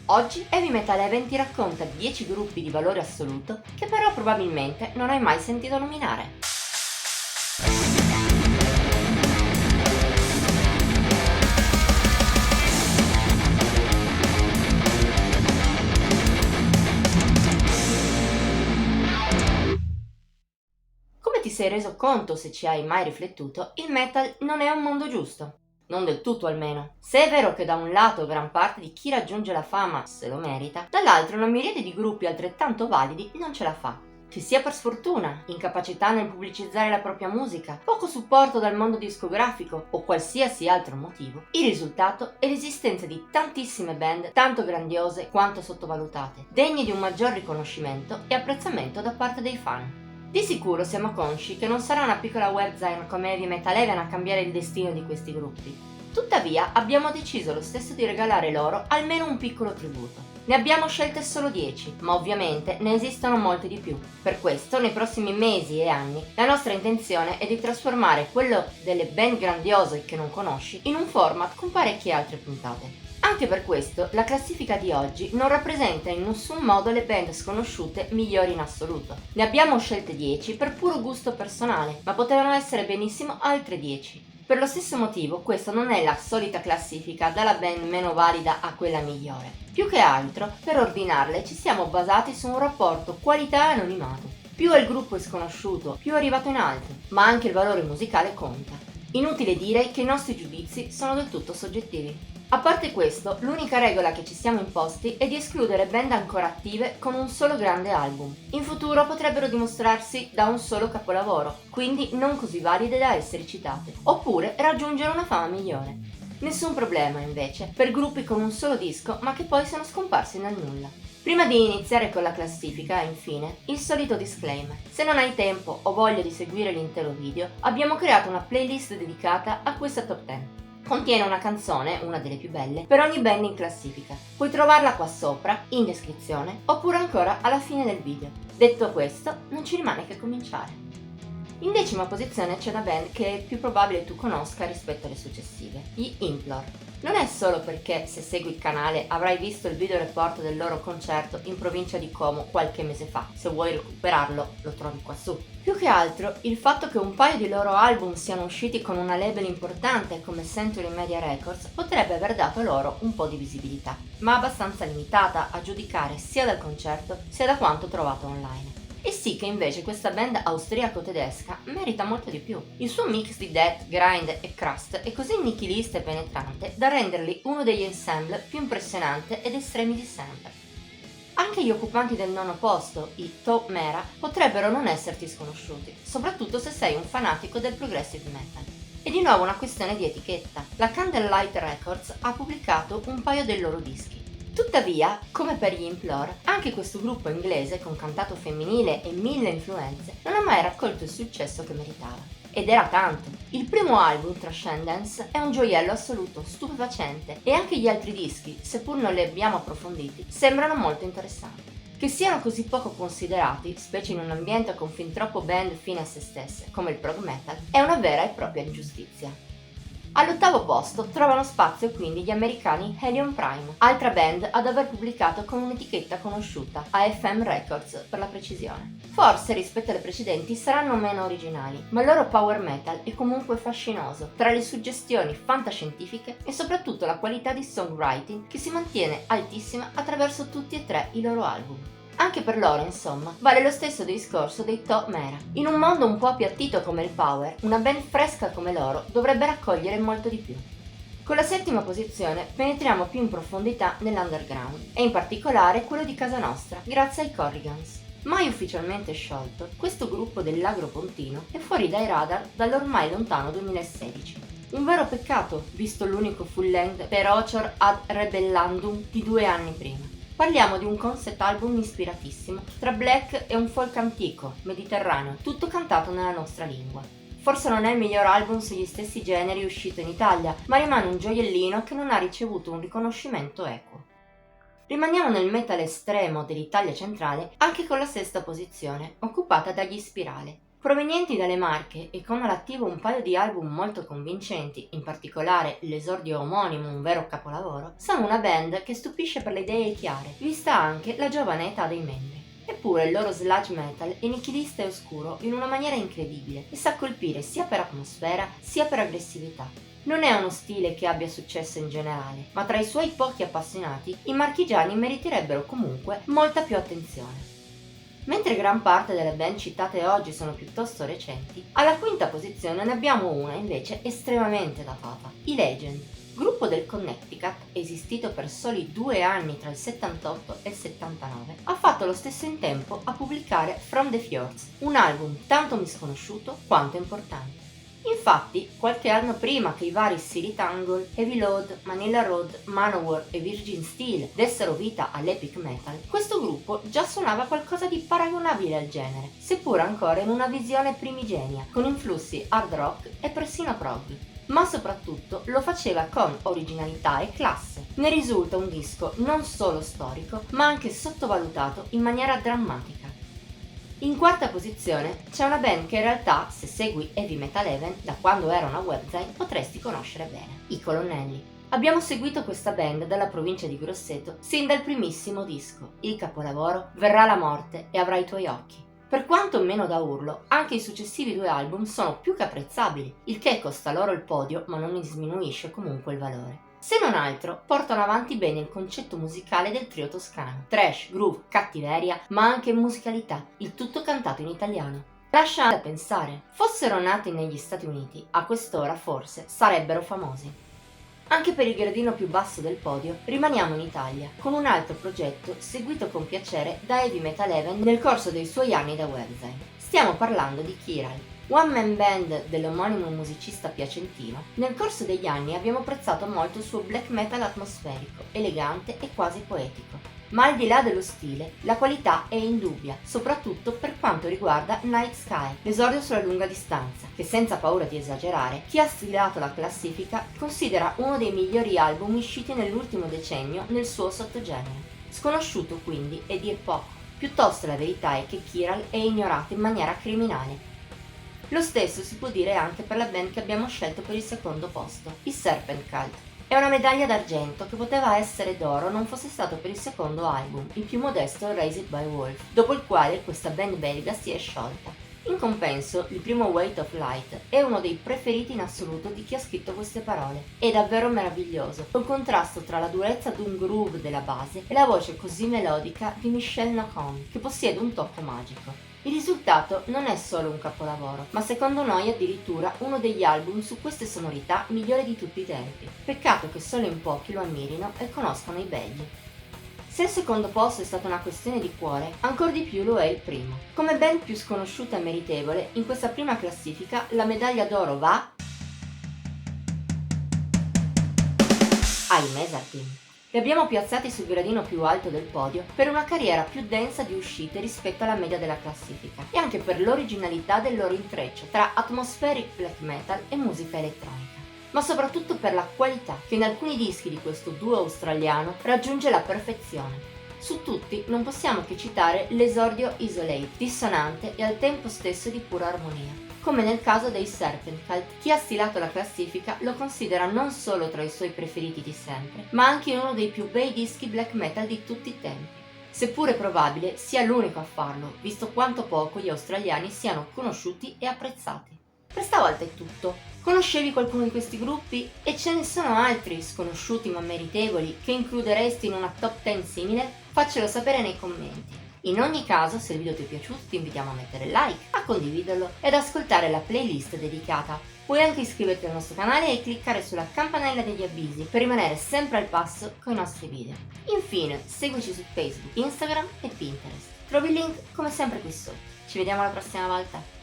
Oggi Heavy Metal Heaven ti racconta 10 gruppi di valore assoluto che però probabilmente non hai mai sentito nominare. Come ti sei reso conto, se ci hai mai riflettuto, il metal non è un mondo giusto. Non del tutto almeno. Se è vero che da un lato gran parte di chi raggiunge la fama se lo merita, dall'altro una miriade di gruppi altrettanto validi non ce la fa. Che sia per sfortuna, incapacità nel pubblicizzare la propria musica, poco supporto dal mondo discografico o qualsiasi altro motivo, il risultato è l'esistenza di tantissime band tanto grandiose quanto sottovalutate, degne di un maggior riconoscimento e apprezzamento da parte dei fan. Di sicuro siamo consci che non sarà una piccola webzine come Heavy Metal Heaven a cambiare il destino di questi gruppi. Tuttavia abbiamo deciso lo stesso di regalare loro almeno un piccolo tributo. Ne abbiamo scelte solo 10, ma ovviamente ne esistono molte di più. Per questo, nei prossimi mesi e anni, la nostra intenzione è di trasformare quello delle band grandiose che non conosci in un format con parecchie altre puntate. Anche per questo, la classifica di oggi non rappresenta in nessun modo le band sconosciute migliori in assoluto. Ne abbiamo scelte 10 per puro gusto personale, ma potevano essere benissimo altre 10. Per lo stesso motivo, questa non è la solita classifica dalla band meno valida a quella migliore. Più che altro, per ordinarle ci siamo basati su un rapporto qualità-anonimato. Più il gruppo è sconosciuto, più è arrivato in alto, ma anche il valore musicale conta. Inutile dire che i nostri giudizi sono del tutto soggettivi. A parte questo, l'unica regola che ci siamo imposti è di escludere band ancora attive con un solo grande album. In futuro potrebbero dimostrarsi da un solo capolavoro, quindi non così valide da essere citate, oppure raggiungere una fama migliore. Nessun problema, invece, per gruppi con un solo disco ma che poi sono scomparsi nel nulla. Prima di iniziare con la classifica, infine, il solito disclaimer. Se non hai tempo o voglia di seguire l'intero video, abbiamo creato una playlist dedicata a questa top 10. Contiene una canzone, una delle più belle, per ogni band in classifica. Puoi trovarla qua sopra, in descrizione, oppure ancora alla fine del video. Detto questo, non ci rimane che cominciare. In 10ª posizione c'è una band che è più probabile tu conosca rispetto alle successive, gli Implore. Non è solo perché, se segui il canale, avrai visto il video report del loro concerto in provincia di Como qualche mese fa. Se vuoi recuperarlo, lo trovi qua su. Più che altro, il fatto che un paio di loro album siano usciti con una label importante come Century Media Records potrebbe aver dato loro un po' di visibilità, ma abbastanza limitata a giudicare sia dal concerto sia da quanto trovato online. E sì che invece questa band austriaco-tedesca merita molto di più. Il suo mix di death, grind e crust è così nichilista e penetrante da renderli uno degli ensemble più impressionanti ed estremi di sempre. Anche gli occupanti del 9º posto, i Top Mera, potrebbero non esserti sconosciuti, soprattutto se sei un fanatico del progressive metal. È di nuovo una questione di etichetta. La Candlelight Records ha pubblicato un paio dei loro dischi. Tuttavia, come per gli Implore, anche questo gruppo inglese con cantato femminile e 1000 influenze non ha mai raccolto il successo che meritava. Ed era tanto. Il primo album, Transcendence, è un gioiello assoluto, stupefacente, e anche gli altri dischi, seppur non li abbiamo approfonditi, sembrano molto interessanti. Che siano così poco considerati, specie in un ambiente con fin troppo band fine a se stesse, come il prog metal, è una vera e propria ingiustizia. All'8º posto trovano spazio quindi gli americani Helion Prime, altra band ad aver pubblicato con un'etichetta conosciuta, AFM Records per la precisione. Forse rispetto alle precedenti saranno meno originali, ma il loro power metal è comunque fascinoso, tra le suggestioni fantascientifiche e soprattutto la qualità di songwriting che si mantiene altissima attraverso tutti e tre i loro album. Anche per loro, insomma, vale lo stesso discorso dei Top Mera. In un mondo un po' appiattito come il power, una band fresca come loro dovrebbe raccogliere molto di più. Con la 7ª posizione penetriamo più in profondità nell'underground, e in particolare quello di casa nostra, grazie ai Corrigans. Mai ufficialmente sciolto, questo gruppo dell'agro pontino è fuori dai radar dall'ormai lontano 2016. Un vero peccato, visto l'unico full length per Ochor ad Rebellandum di 2 anni prima. Parliamo di un concept album ispiratissimo, tra black e un folk antico, mediterraneo, tutto cantato nella nostra lingua. Forse non è il miglior album sugli stessi generi uscito in Italia, ma rimane un gioiellino che non ha ricevuto un riconoscimento equo. Rimaniamo nel metal estremo dell'Italia centrale anche con la 6ª posizione, occupata dagli Spirale. Provenienti dalle Marche e con all'attivo un paio di album molto convincenti, in particolare l'esordio omonimo, un vero capolavoro, sono una band che stupisce per le idee chiare, vista anche la giovane età dei membri. Eppure il loro sludge metal è nichilista e oscuro in una maniera incredibile e sa colpire sia per atmosfera sia per aggressività. Non è uno stile che abbia successo in generale, ma tra i suoi pochi appassionati i marchigiani meriterebbero comunque molta più attenzione. Mentre gran parte delle band citate oggi sono piuttosto recenti, alla quinta posizione ne abbiamo una invece estremamente datata, i Legend, gruppo del Connecticut, esistito per soli 2 anni tra il 78 e il 79, ha fatto lo stesso in tempo a pubblicare From the Fjords, un album tanto misconosciuto quanto importante. Infatti, qualche anno prima che i vari City Tangle, Heavy Load, Manila Road, Manowar e Virgin Steel dessero vita all'epic metal, questo gruppo già suonava qualcosa di paragonabile al genere, seppur ancora in una visione primigenia, con influssi hard rock e persino prog. Ma soprattutto lo faceva con originalità e classe. Ne risulta un disco non solo storico, ma anche sottovalutato in maniera drammatica. In quarta posizione c'è una band che in realtà, se segui Heavy Metal Heaven da quando era una webzine, potresti conoscere bene, i Colonnelli. Abbiamo seguito questa band dalla provincia di Grosseto sin dal primissimo disco, il capolavoro Verrà la morte e avrai i tuoi occhi. Per quanto meno da urlo, anche i successivi 2 album sono più che apprezzabili, il che costa loro il podio ma non ne diminuisce comunque il valore. Se non altro, portano avanti bene il concetto musicale del trio toscano. Trash, groove, cattiveria, ma anche musicalità, il tutto cantato in italiano. Lascia da pensare, fossero nati negli Stati Uniti, a quest'ora forse sarebbero famosi. Anche per il gradino più basso del podio rimaniamo in Italia, con un altro progetto seguito con piacere da Heavy Metal Heaven nel corso dei suoi anni da webzine. Stiamo parlando di Chiral, one man band dell'omonimo musicista piacentino. Nel corso degli anni abbiamo apprezzato molto il suo black metal atmosferico, elegante e quasi poetico. Ma al di là dello stile, la qualità è indubbia, soprattutto per quanto riguarda Night Sky, l'esordio sulla lunga distanza, che senza paura di esagerare, chi ha stilato la classifica considera uno dei migliori album usciti nell'ultimo decennio nel suo sottogenere. Sconosciuto quindi è dir poco, piuttosto la verità è che Chiral è ignorato in maniera criminale. Lo stesso si può dire anche per la band che abbiamo scelto per il secondo posto, i Serpent Cult. È una medaglia d'argento che poteva essere d'oro non fosse stato per il secondo album, il più modesto Raised by Wolf, dopo il quale questa band belga si è sciolta. In compenso, il primo Weight of Light è uno dei preferiti in assoluto di chi ha scritto queste parole. È davvero meraviglioso, col contrasto tra la durezza d'un groove della base e la voce così melodica di Michel Nocon, che possiede un tocco magico. Il risultato non è solo un capolavoro, ma secondo noi addirittura uno degli album su queste sonorità migliore di tutti i tempi. Peccato che solo in pochi lo ammirino e conoscano i begli. Se il secondo posto è stata una questione di cuore, ancor di più lo è il primo. Come band più sconosciuta e meritevole, in questa prima classifica la medaglia d'oro va ai Mesartim. Li abbiamo piazzati sul gradino più alto del podio per una carriera più densa di uscite rispetto alla media della classifica e anche per l'originalità del loro intreccio tra atmospheric black metal e musica elettronica, ma soprattutto per la qualità che in alcuni dischi di questo duo australiano raggiunge la perfezione. Su tutti non possiamo che citare l'esordio Isolate, dissonante e al tempo stesso di pura armonia. Come nel caso dei Serpent Cult, chi ha stilato la classifica lo considera non solo tra i suoi preferiti di sempre, ma anche uno dei più bei dischi black metal di tutti i tempi. Seppure probabile sia l'unico a farlo, visto quanto poco gli australiani siano conosciuti e apprezzati. Per stavolta è tutto. Conoscevi qualcuno di questi gruppi? E ce ne sono altri, sconosciuti ma meritevoli, che includeresti in una top 10 simile? Faccelo sapere nei commenti. In ogni caso, se il video ti è piaciuto, ti invitiamo a mettere like, a condividerlo ed ascoltare la playlist dedicata. Puoi anche iscriverti al nostro canale e cliccare sulla campanella degli avvisi per rimanere sempre al passo con i nostri video. Infine, seguici su Facebook, Instagram e Pinterest. Trovi il link come sempre qui sotto. Ci vediamo la prossima volta!